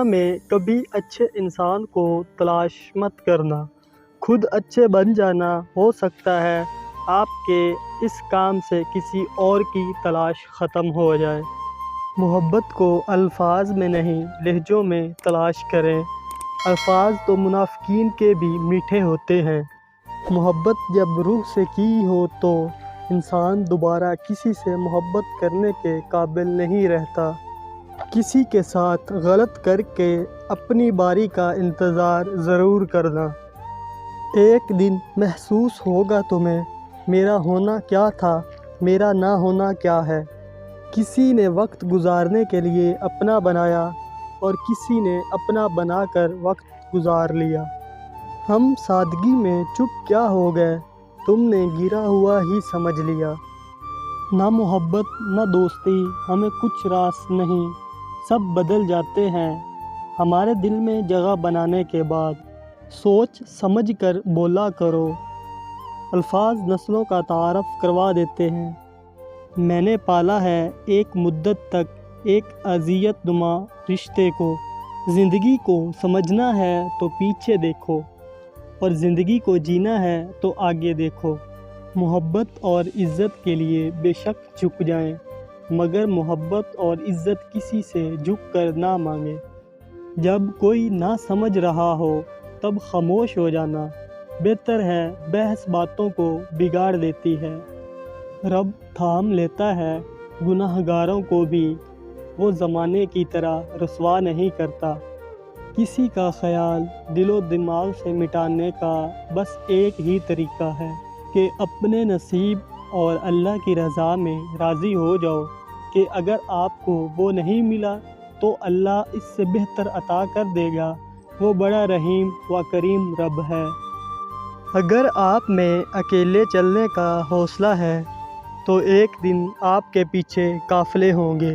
میں کبھی اچھے انسان کو تلاش مت کرنا، خود اچھے بن جانا۔ ہو سکتا ہے آپ کے اس کام سے کسی اور کی تلاش ختم ہو جائے۔ محبت کو الفاظ میں نہیں لہجوں میں تلاش کریں۔ الفاظ تو منافقین کے بھی میٹھے ہوتے ہیں۔ محبت جب روح سے کی ہو تو انسان دوبارہ کسی سے محبت کرنے کے قابل نہیں رہتا۔ کسی کے ساتھ غلط کر کے اپنی باری کا انتظار ضرور کرنا۔ ایک دن محسوس ہوگا تمہیں، میرا ہونا کیا تھا، میرا نہ ہونا کیا ہے۔ کسی نے وقت گزارنے کے لیے اپنا بنایا اور کسی نے اپنا بنا کر وقت گزار لیا۔ ہم سادگی میں چپ کیا ہو گئے، تم نے گرا ہوا ہی سمجھ لیا۔ نہ محبت نہ دوستی، ہمیں کچھ راس نہیں، سب بدل جاتے ہیں ہمارے دل میں جگہ بنانے کے بعد۔ سوچ سمجھ کر بولا کرو۔ الفاظ نسلوں کا تعارف کروا دیتے ہیں۔ میں نے پالا ہے ایک مدت تک ایک اذیت نما رشتے کو۔ زندگی کو سمجھنا ہے تو پیچھے دیکھو، اور زندگی کو جینا ہے تو آگے دیکھو۔ محبت اور عزت کے لیے بے شک جھک جائیں، مگر محبت اور عزت کسی سے جھک کر نہ مانگیں۔ جب کوئی نہ سمجھ رہا ہو تب خاموش ہو جانا بہتر ہے، بحث باتوں کو بگاڑ دیتی ہے۔ رب تھام لیتا ہے گناہ گاروں کو بھی، وہ زمانے کی طرح رسوا نہیں کرتا۔ کسی کا خیال دل و دماغ سے مٹانے کا بس ایک ہی طریقہ ہے کہ اپنے نصیب اور اللہ کی رضا میں راضی ہو جاؤ کہ اگر آپ کو وہ نہیں ملا تو اللہ اس سے بہتر عطا کر دے گا، وہ بڑا رحیم و کریم رب ہے۔ اگر آپ میں اکیلے چلنے کا حوصلہ ہے تو ایک دن آپ کے پیچھے قافلے ہوں گے۔